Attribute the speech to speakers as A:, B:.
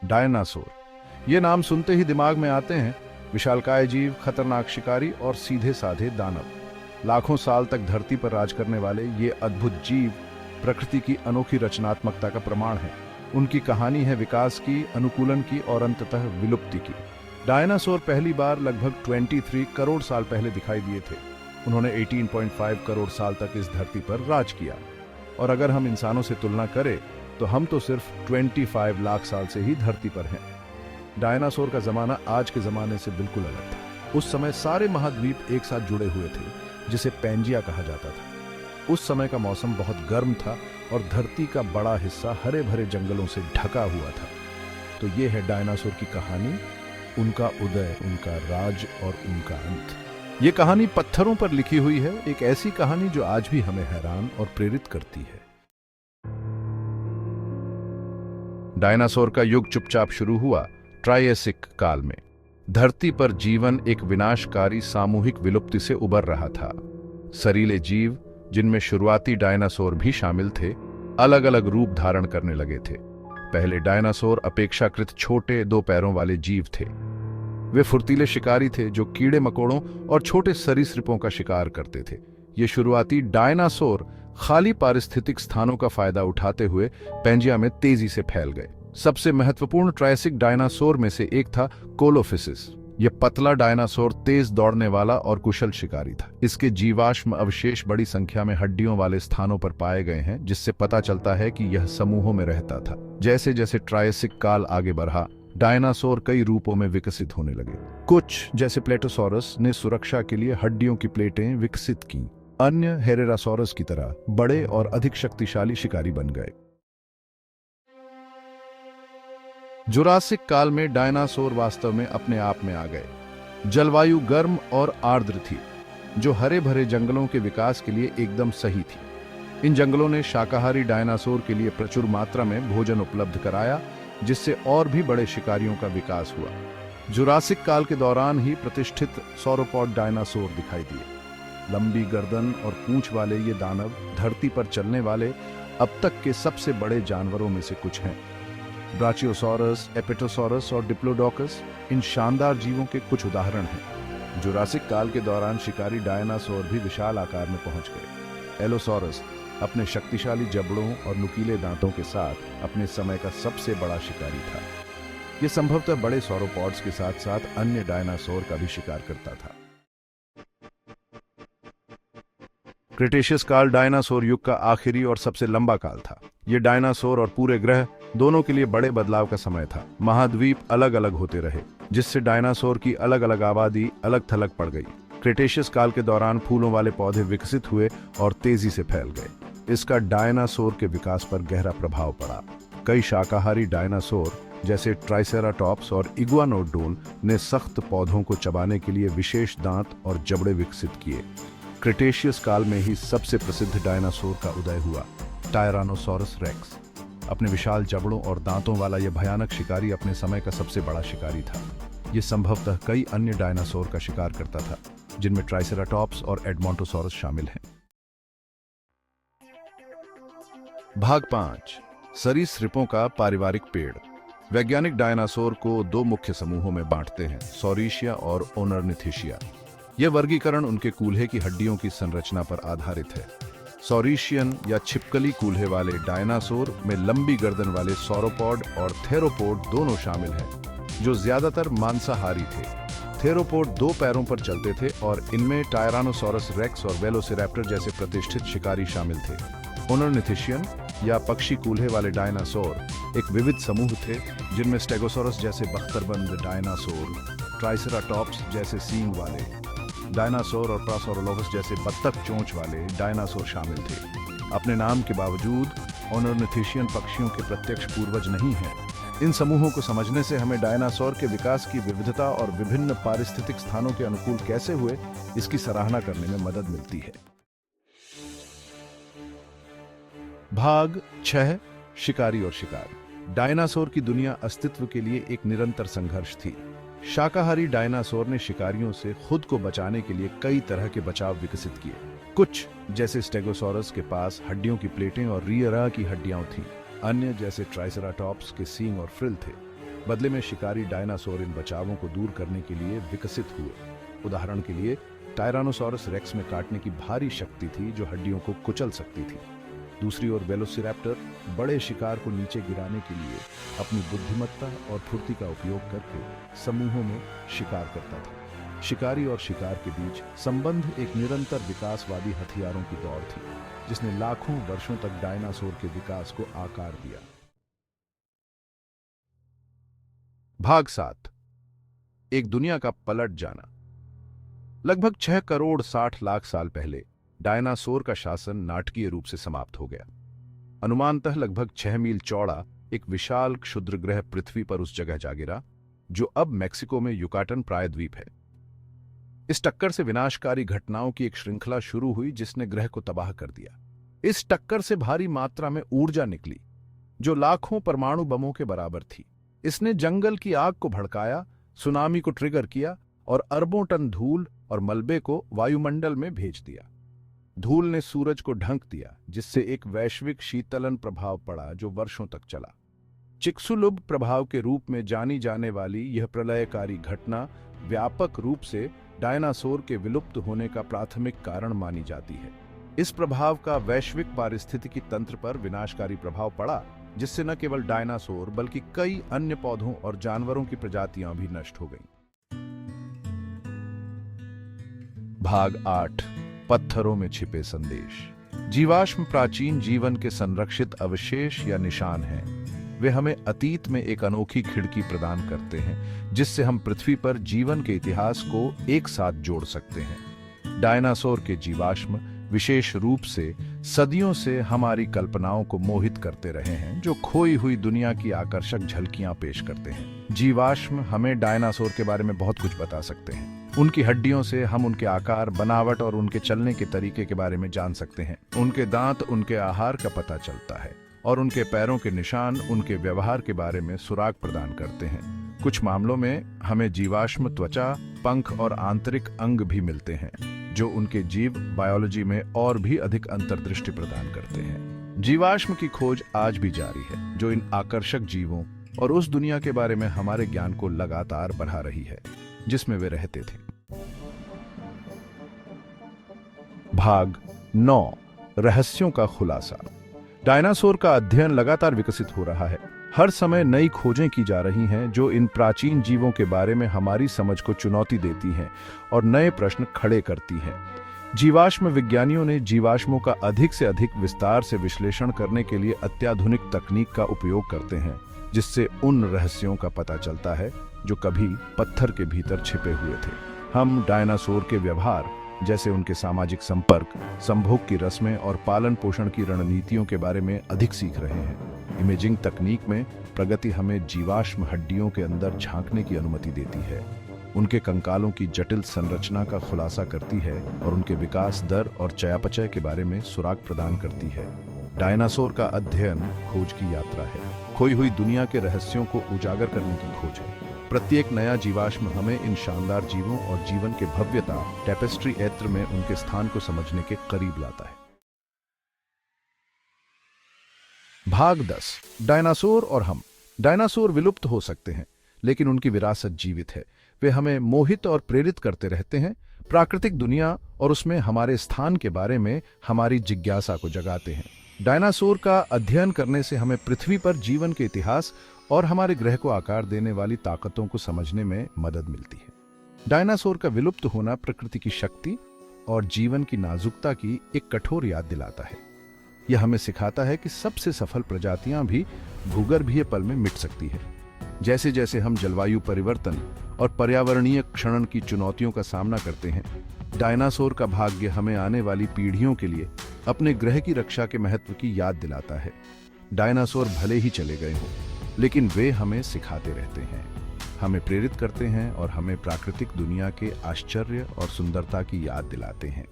A: Dinosaur. ये नाम सुनते ही दिमाग में आते हैं विशालकाय जीव, खतरनाक शिकारी और सीधे साधे दानव। लाखों साल तक धरती पर राज करने वाले ये अद्भुत जीव प्रकृति की अनोखी रचनात्मकता का प्रमाण है। उनकी कहानी है विकास की, अनुकूलन की और अंततः विलुप्ति की। डायनासोर पहली बार लगभग 23 करोड़ साल पहले दिखाई दिए थे। उन्होंने 18.5 करोड़ साल तक इस धरती पर राज किया, और अगर हम इंसानों से तुलना करें तो हम तो सिर्फ 25 लाख साल से ही धरती पर हैं। डायनासोर का जमाना आज के जमाने से बिल्कुल अलग था। उस समय सारे महाद्वीप एक साथ जुड़े हुए थे, जिसे पैंजिया कहा जाता था। उस समय का मौसम बहुत गर्म था और धरती का बड़ा हिस्सा हरे भरे जंगलों से ढका हुआ था। तो ये है डायनासोर की कहानी, उनका उदय, उनका राज और उनका अंत। ये कहानी पत्थरों पर लिखी हुई है, एक ऐसी कहानी जो आज भी हमें हैरान और प्रेरित करती है। डायनासोर का युग चुपचाप शुरू हुआ ट्रायसिक काल में। धरती पर जीवन एक विनाशकारी सामूहिक विलुप्ति से उबर रहा था। सरीले जीव, जिनमें शुरुआती डायनासोर भी शामिल थे, अलग अलग रूप धारण करने लगे थे। पहले डायनासोर अपेक्षाकृत छोटे 2 पैरों वाले जीव थे। वे फुर्तीले शिकारी थे जो कीड़े मकोड़ों और छोटे सरीसृपों का शिकार करते थे। ये शुरुआती डायनासोर खाली पारिस्थितिक स्थानों का फायदा उठाते हुए पैंजिया में तेजी से फैल गए। सबसे महत्वपूर्ण ट्रायसिक डायनासोर में से एक था कोलोफिसिस। यह पतला डायनासोर तेज दौड़ने वाला और कुशल शिकारी था। इसके जीवाश्म अवशेष बड़ी संख्या में हड्डियों वाले स्थानों पर पाए गए हैं, जिससे पता चलता है कि यह समूहों में रहता था। जैसे जैसे ट्रायसिक काल आगे बढ़ा, डायनासोर कई रूपों में विकसित होने लगे। कुछ, जैसे प्लेटोसॉरस, ने सुरक्षा के लिए हड्डियों की प्लेटें विकसित की। अन्य हेरेरासोरस की तरह बड़े और अधिक शक्तिशाली शिकारी बन गए। जुरासिक काल में डायनासोर वास्तव में अपने आप में आ गए। जलवायु गर्म और आर्द्र थी, जो हरे भरे जंगलों के विकास के लिए एकदम सही थी। इन जंगलों ने शाकाहारी डायनासोर के लिए प्रचुर मात्रा में भोजन उपलब्ध कराया, जिससे और भी बड़े शिकारियों का विकास हुआ। जुरासिक काल के दौरान ही प्रतिष्ठित सौरोपॉड डायनासोर दिखाई दिए। लंबी गर्दन और पूंछ वाले ये दानव धरती पर चलने वाले अब तक के सबसे बड़े जानवरों में से कुछ हैं। ब्राचियोसॉरस, एपिटोसॉरस और डिप्लोडोकस इन शानदार जीवों के कुछ उदाहरण हैं। जुरासिक काल के दौरान शिकारी डायनासोर भी विशाल आकार में पहुंच गए। एलोसॉरस अपने शक्तिशाली जबड़ों और नुकीले दांतों के साथ अपने समय का सबसे बड़ा शिकारी था। यह संभवतः बड़े सौरोपॉड्स के साथ साथ अन्य डायनासोर का भी शिकार करता था। क्रिटेशियस काल डायनासोर युग का आखिरी और सबसे लंबा काल था। यह डायनासोर और पूरे ग्रह दोनों के लिए बड़े बदलाव का समय था। महाद्वीप अलग अलग होते रहे, जिससे डायनासोर की अलग अलग आबादी अलग थलग पड़ गई। क्रिटेशियस काल के दौरान फूलों वाले पौधे विकसित हुए और तेजी से फैल गए। इसका डायनासोर के विकास पर गहरा प्रभाव पड़ा। कई शाकाहारी डायनासोर जैसे ट्राइसेराटॉप्स और इग्वानोडोन ने सख्त पौधों को चबाने के लिए विशेष दांत और जबड़े विकसित किए। क्रिटेशियस काल में ही सबसे प्रसिद्ध डायनासोर का उदय हुआ, टायरानोसॉरस रेक्स। अपने विशाल जबड़ों और दांतों वाला यह भयानक शिकारी अपने समय का सबसे बड़ा शिकारी था। यह संभवतः कई अन्य डायनासोर का शिकार करता था, जिनमें ट्राइसेराटॉप्स और एडमोंटोसॉरस शामिल हैं। भाग 5, सरीसृपों का पारिवारिक पेड़। वैज्ञानिक डायनासोर को 2 मुख्य समूहों में बांटते हैं, सॉरिशिया और ओनर्निथिशिया। यह वर्गीकरण उनके कूल्हे की हड्डियों की संरचना पर आधारित है। सॉरिशियन या छिपकली कूल्हे वाले डायनासोर में लंबी गर्दन वाले सौरोपॉड और थेरोपोड दोनों शामिल हैं, जो ज्यादातर मांसाहारी थे। थेरोपोड 2 पैरों पर चलते थे और इनमें टायरानोसॉरस रेक्स और वेलोसिरैप्टर जैसे प्रतिष्ठित शिकारी शामिल थे। ओनर्निथिशियन या पक्षी कूल्हे वाले डायनासोर एक विविध समूह थे, जिनमें स्टेगोसॉरस जैसे बख्तरबंद डायनासोर, ट्राइसेराटॉप्स जैसे सींग वाले डायनासोर और प्रासोरोलोफस जैसे बत्तख चोंच वाले डायनासोर शामिल थे। अपने नाम के बावजूद ओनर्निथिशियन पक्षियों के प्रत्यक्ष पूर्वज नहीं हैं। इन समूहों को समझने से हमें डायनासोर के विकास की विविधता और विभिन्न पारिस्थितिक स्थानों के अनुकूल कैसे हुए, इसकी सराहना करने में मदद मिलती है। भाग 6, शिकारी और शिकार। डायनासोर की दुनिया अस्तित्व के लिए एक निरंतर संघर्ष थी। शाकाहारी डायनासोर ने शिकारियों से खुद को बचाने के लिए कई तरह के बचाव विकसित किए। कुछ, जैसे स्टेगोसॉरस के पास हड्डियों की प्लेटें और रियरा की हड्डियां थीं। अन्य, जैसे ट्राइसेराटॉप्स के सींग और फ्रिल थे। बदले में शिकारी डायनासोर इन बचावों को दूर करने के लिए विकसित हुए। उदाहरण के लिए टायरानोसॉरस रेक्स में काटने की भारी शक्ति थी जो हड्डियों को कुचल सकती थी। दूसरी ओर वेलोसिरैप्टर बड़े शिकार को नीचे गिराने के लिए अपनी बुद्धिमत्ता और फुर्ती का उपयोग करके समूहों में शिकार करता था। शिकारी और शिकार के बीच संबंध एक निरंतर विकासवादी हथियारों की दौड़ थी, जिसने लाखों वर्षों तक डायनासोर के विकास को आकार दिया। भाग 7, एक दुनिया का पलट जाना। लगभग 6 करोड़ 60 लाख साल पहले डायनासोर का शासन नाटकीय रूप से समाप्त हो गया। अनुमानतः लगभग 6 मील चौड़ा एक विशाल क्षुद्रग्रह पृथ्वी पर उस जगह जा गिरा जो अब मेक्सिको में युकाटन प्रायद्वीप है। इस टक्कर से विनाशकारी घटनाओं की एक श्रृंखला शुरू हुई जिसने ग्रह को तबाह कर दिया। इस टक्कर से भारी मात्रा में ऊर्जा निकली जो लाखों परमाणु बमों के बराबर थी। इसने जंगल की आग को भड़काया, सुनामी को ट्रिगर किया और अरबों टन धूल और मलबे को वायुमंडल में भेज दिया। धूल ने सूरज को ढक दिया, जिससे एक वैश्विक शीतलन प्रभाव पड़ा जो वर्षों तक चला। चिक्सुलुब प्रभाव के रूप में जानी जाने वाली यह प्रलयकारी घटना व्यापक रूप से डायनासोर के विलुप्त होने का प्राथमिक कारण मानी जाती है। इस प्रभाव का वैश्विक पारिस्थितिकी तंत्र पर विनाशकारी प्रभाव पड़ा, जिससे न केवल डायनासोर बल्कि कई अन्य पौधों और जानवरों की प्रजातियां भी नष्ट हो गईं। भाग 8, पत्थरों में छिपे संदेश। जीवाश्म प्राचीन जीवन के संरक्षित अवशेष या निशान हैं। वे हमें अतीत में एक अनोखी खिड़की प्रदान करते हैं जिससे हम पृथ्वी पर जीवन के इतिहास को एक साथ जोड़ सकते हैं। डायनासोर के जीवाश्म विशेष रूप से सदियों से हमारी कल्पनाओं को मोहित करते रहे हैं, जो खोई हुई दुनिया की आकर्षक झलकियां पेश करते हैं। जीवाश्म हमें डायनासोर के बारे में बहुत कुछ बता सकते हैं। उनकी हड्डियों से हम उनके आकार, बनावट और उनके चलने के तरीके के बारे में जान सकते हैं। उनके दांत उनके आहार का पता चलता है और उनके पैरों के निशान उनके व्यवहार के बारे में सुराग प्रदान करते हैं। कुछ मामलों में हमें जीवाश्म त्वचा, पंख और आंतरिक अंग भी मिलते हैं जो उनके जीव बायोलॉजी में और भी अधिक अंतर्दृष्टि प्रदान करते हैं। जीवाश्म की खोज आज भी जारी है जो इन आकर्षक जीवों और उस दुनिया के बारे में हमारे ज्ञान को लगातार बढ़ा रही है जिसमें वे रहते थे। भाग 9, रहस्यों का खुलासा। डायनासोर का अध्ययन लगातार विकसित हो रहा है। हर समय नई खोजें की जा रही हैं जो इन प्राचीन जीवों के बारे में हमारी समझ को चुनौती देती हैं और नए प्रश्न खड़े करती हैं। जीवाश्म विज्ञानियों ने जीवाश्मों का अधिक से अधिक विस्तार से विश्लेषण करने के लिए अत्याधुनिक तकनीक का उपयोग करते हैं, जिससे उन रहस्यों का पता चलता है जो कभी पत्थर के भीतर छिपे हुए थे। हम डायनासोर के व्यवहार, जैसे उनके सामाजिक संपर्क, संभोग की रस्में और पालन पोषण की रणनीतियों के बारे में अधिक सीख रहे हैं। इमेजिंग तकनीक में प्रगति हमें जीवाश्म हड्डियों के अंदर झांकने की अनुमति देती है, उनके कंकालों की जटिल संरचना का खुलासा करती है और उनके विकास दर और चयापचय के बारे में सुराग प्रदान करती है। डायनासोर का अध्ययन खोज की यात्रा है, खोई हुई दुनिया के रहस्यों को उजागर करने की खोज है। प्रत्येक नया जीवाश्म हमें इन शानदार जीवों और जीवन के भव्यता, टेपेस्ट्री ऐत्र में उनके स्थान को समझने के करीब लाता है। भाग 10, डायनासोर और हम। डायनासोर विलुप्त हो सकते हैं, लेकिन उनकी विरासत जीवित है। वे हमें मोहित और प्रेरित करते रहते हैं, प्राकृतिक दुनिया और उसमें हमारे स्थान के बारे में हमारी जिज्ञासा को जगाते हैं। डायनासोर का अध्ययन करने से हमें पृथ्वी पर जीवन के इतिहास और हमारे ग्रह को आकार देने वाली ताकतों को समझने में मदद मिलती है। डायनासोर का विलुप्त होना प्रकृति की शक्ति और जीवन की नाजुकता की एक कठोर याद दिलाता है। यह हमें सिखाता है कि सबसे सफल प्रजातियां भी भूगर्भीय पल में मिट सकती है। जैसे जैसे हम जलवायु परिवर्तन और पर्यावरणीय क्षरण की चुनौतियों का सामना करते हैं, डायनासोर का भाग्य हमें आने वाली पीढ़ियों के लिए अपने ग्रह की रक्षा के महत्व की याद दिलाता है। डायनासोर भले ही चले गए हों, लेकिन वे हमें सिखाते रहते हैं, हमें प्रेरित करते हैं और हमें प्राकृतिक दुनिया के आश्चर्य और सुंदरता की याद दिलाते हैं।